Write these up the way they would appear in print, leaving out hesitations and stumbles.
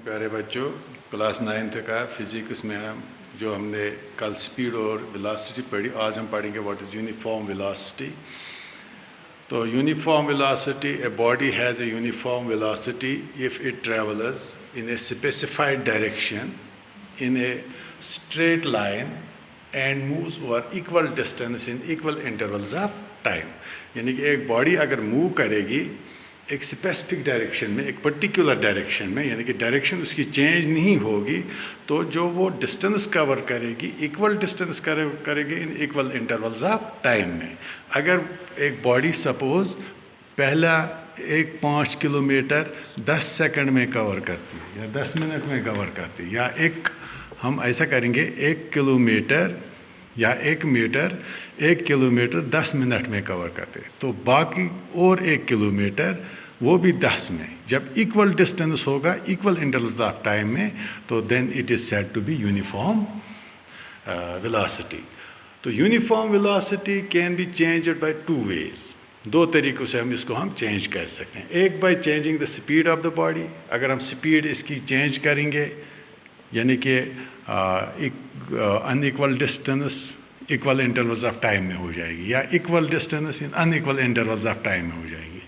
प्यारे बच्चों, class 9th का फिजिक्स में हम ने कल स्पीड और वेलोसिटी पढ़ी, आज हम पढ़ेंगे व्हाट इज़ यूनिफॉर्म वेलोसिटी। तो uniform velocity, a body has a uniform velocity if it travels in a specified direction in a straight line and moves over equal distance in equal intervals of time. यानी कि एक body अगर move करेगी एक specific direction में, एक particular direction में, यानी कि डायरेक्शन उसकी चेंज नहीं होगी, तो जो वो डिस्टेंस कवर करेगी इक्वल डिस्टेंस करेगी in equal intervals of time में। अगर एक बॉडी सपोज पहला 5 किलोमीटर 10 सेकंड में कवर करती है या 10 मिनट में कवर करती है, या हम ऐसा करेंगे 1 किलोमीटर या 1 मीटर 1 किलोमीटर 10 मिनट में कवर करते हैं, तो बाकी और 1 किलोमीटर वो भी 10 में, जब इक्वल डिस्टेंस होगा इक्वल इंटरवल्स ऑफ टाइम में, तो then it is said to be uniform velocity. तो uniform velocity can be changed by 2 ways। 2 तरीक़ों से हम चेंज कर सकते हैं। एक by changing the speed of the body, अगर हम स्पीड इसकी चेंज करेंगे यानी कि unequal distance equal intervals of time में हो जाएगी, या equal distance in unequal intervals of time में हो जाएगी।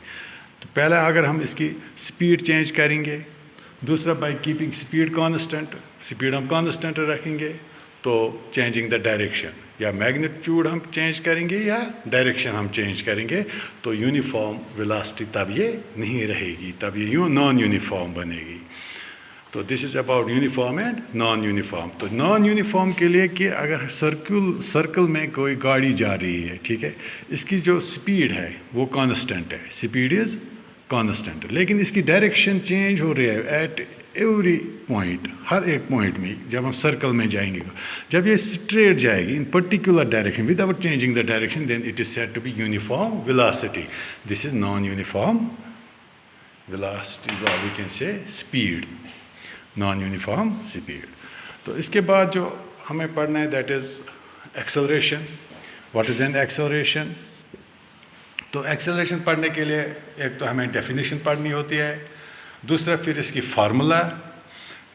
तो पहला अगर हम इसकी स्पीड चेंज करेंगे, दूसरा by keeping speed constant, speed हम कांस्टेंट रखेंगे, तो चेंजिंग द डायरेक्शन, या मैग्नीट्यूड हम चेंज करेंगे या डायरेक्शन हम चेंज करेंगे, तो यूनिफॉर्म वेलोसिटी तब ये नहीं रहेगी, तब ये नॉन यूनिफॉर्म बनेगी। तो this is about uniform and non uniform. तो नॉन यूनिफॉर्म के लिए कि अगर सर्कल में कोई गाड़ी जा रही है, ठीक है, इसकी जो स्पीड है वो कांस्टेंट है, स्पीड इज़ कांस्टेंट, लेकिन इसकी डायरेक्शन चेंज हो रही है एट एवरी पॉइंट, हर एक पॉइंट में। जब हम सर्कल में जाएंगे, जब ये स्ट्रेट जाएगी in particular direction without changing the direction, then it is said to be uniform velocity. This is non uniform velocity, we can say speed, non uniform speed. तो इसके बाद जो हमें पढ़ना है that is acceleration. What is an acceleration? तो acceleration पढ़ने के लिए एक तो हमें डेफिनेशन पढ़नी होती है, दूसरा फिर इसकी फार्मूला,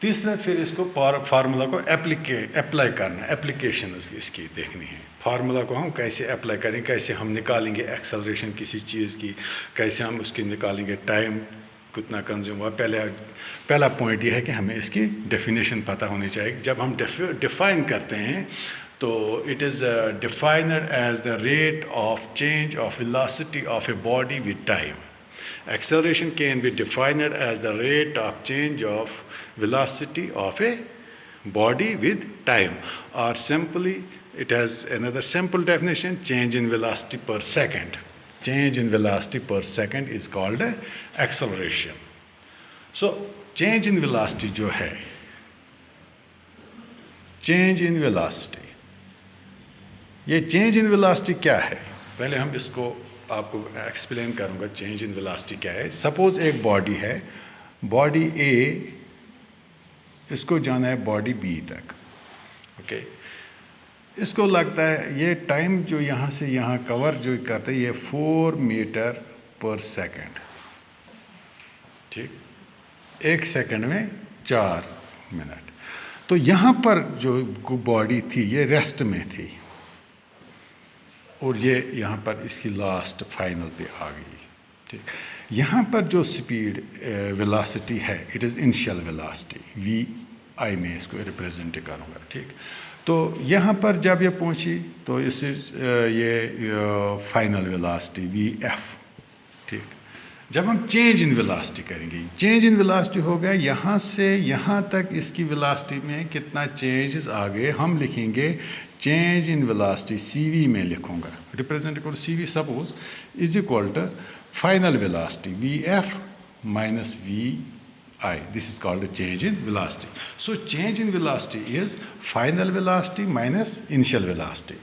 तीसरा फिर इसको फार्मूला को अप्लाई करना, एप्लीकेशन इसकी देखनी है। फार्मूला को हम कैसे अप्लाई करें, कैसे हम निकालेंगे एक्सेलरेशन किसी चीज़ की, कैसे हम उसकी निकालेंगे, टाइम कितना कंज्यूम हुआ। पहला पॉइंट ये है कि हमें इसकी डेफिनेशन पता होनी चाहिए। जब हम डिफाइन करते हैं तो it is defined as the rate of change of velocity of a body with time. Acceleration can be defined as the rate of change of velocity of a body with time, or simply it has another simple definition: change in velocity per second. Change in velocity per second is called acceleration. So change in velocity जो है, change in velocity, ये change in velocity क्या है? पहले हम इसको आपको explain करूंगा चेंज इन वेलोसिटी क्या है। सपोज एक बॉडी है, बॉडी ए, इसको जाना है बॉडी बी तक, ओके। इसको लगता है ये टाइम जो यहाँ से यहाँ कवर जो करते हैं ये 4 मीटर पर सेकंड, ठीक, 1 सेकंड में 4 मिनट। तो यहाँ पर जो बॉडी थी ये रेस्ट में थी, और ये यहाँ पर इसकी लास्ट फाइनल पे आ गई, ठीक। यहाँ पर जो स्पीड वेलोसिटी है it is initial velocity, v i में इसको रिप्रेजेंट करूँगा, ठीक। तो यहाँ पर जब ये पहुँची तो इस ये फाइनल वेलोसिटी वी एफ, ठीक। जब हम चेंज इन वेलोसिटी करेंगे, चेंज इन वेलोसिटी हो गया यहाँ से यहाँ तक, इसकी वेलोसिटी में कितना चेंजेस आ गए, हम लिखेंगे चेंज इन वेलोसिटी CV में लिखूंगा, रिप्रेजेंट करो CV suppose is equal to final velocity VF minus VI। This is called change in velocity. So change in velocity is final velocity minus initial velocity.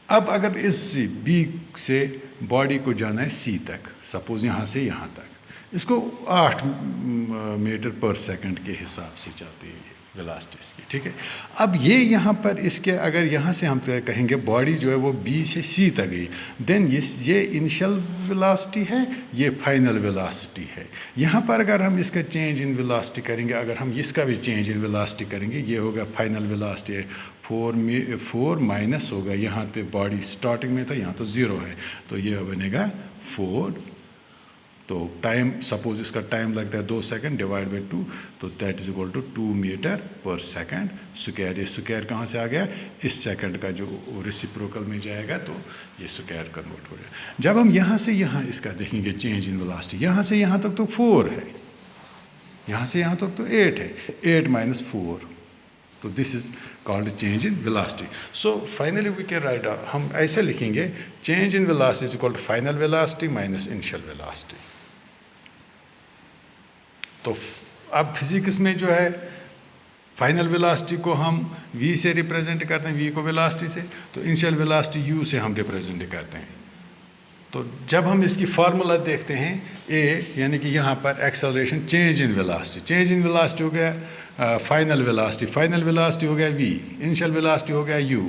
अब अगर इस B से body को जाना है C तक, सपोज यहाँ से यहाँ तक, इसको 8 मीटर पर सेकंड के हिसाब से चलती है, वेलोसिटी इसकी, ठीक है। अब ये यहाँ पर इसके अगर यहाँ से हम कहेंगे बॉडी जो है वो बी से सी तक गई, देन ये इनिशियल वेलोसिटी है, ये फाइनल वेलोसिटी है। यहाँ पर अगर हम इसका चेंज इन वेलोसिटी करेंगे, अगर हम इसका भी चेंज इन वेलोसिटी करेंगे, ये होगा फाइनल वेलोसिटी है 4 माइनस होगा, यहाँ पे बॉडी स्टार्टिंग में था, यहाँ तो 0 है, तो ये बनेगा 4। तो टाइम सपोज इसका टाइम लगता है 2 सेकंड डिवाइड बाई 2, तो that is equal to 2 metre per second square. ये स्क्वायर कहाँ से आ गया, इस सेकंड का जो रेसिप्रोकल में जाएगा तो ये स्क्वायर कन्वर्ट हो जाएगा। जब हम यहाँ से यहाँ इसका देखेंगे चेंज इन वेलोसिटी, यहाँ से यहाँ तक तो 4 है, यहाँ से यहाँ तक तो 8 है, 8 माइनस 4, तो this is called change in velocity. So finally we can write, हम ऐसे लिखेंगे change in velocity is equal to final velocity minus initial velocity. तो अब फिजिक्स में जो है फाइनल वेलोसिटी को हम v से रिप्रेजेंट करते हैं, v को वेलोसिटी से, तो इनिशियल वेलोसिटी u से हम रिप्रेजेंट करते हैं। तो जब हम इसकी फार्मूला देखते हैं a, यानी कि यहाँ पर acceleration change in velocity, change in velocity हो गया फाइनल वेलोसिटी, फाइनल वेलोसिटी हो गया v, इनिशियल वेलोसिटी हो गया u,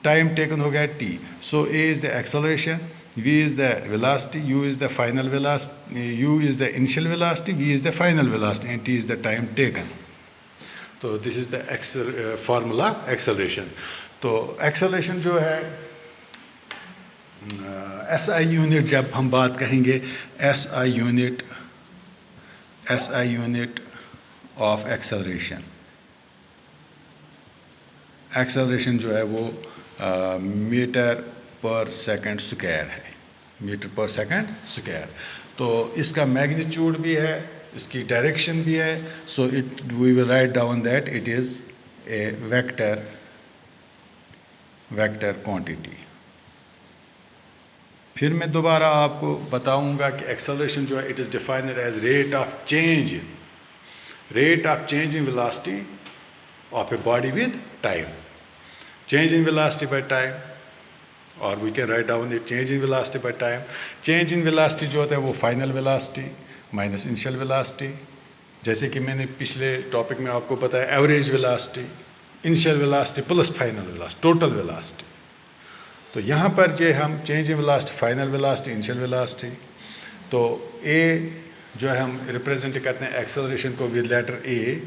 टाइम टेकन हो गया t। So a is the acceleration, v is the velocity, u is the final velocity, u is the initial velocity, v is the final velocity, and t is the time taken. तो this is the formula acceleration. तो acceleration जो है SI unit, जब हम बात करेंगे SI unit of acceleration, acceleration जो है वो मीटर पर सेकंड स्क्वायर है, मीटर पर सेकंड स्क्वायर। तो इसका मैग्नीट्यूड भी है, इसकी डायरेक्शन भी है, so it we will write down that it is a vector quantity. फिर मैं दोबारा आपको बताऊंगा कि एक्सेलरेशन जो है it is defined as rate of change in velocity of a body with time, change in velocity by time, और we can write down the change in velocity by time. Change in velocity जो होता है वो final velocity minus initial velocity, जैसे कि मैंने पिछले topic में आपको बताया average velocity, initial velocity plus final velocity, total velocity. तो यहाँ पर जो हम change in velocity, final velocity, initial velocity, तो ए जो है हम रिप्रेजेंट करते हैं एक्सेलरेशन को विद लेटर ए,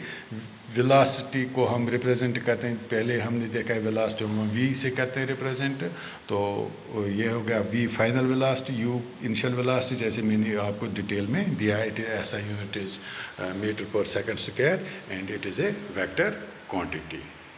वेलोसिटी को हम रिप्रेजेंट करते हैं, पहले हमने देखा है वेलोसिटी हम v से करते हैं रिप्रेजेंट, तो ये हो गया v final velocity, u initial velocity, जैसे मैंने आपको डिटेल में दिया है। इट इज ऐसा unit is metre per second square and it is a vector quantity.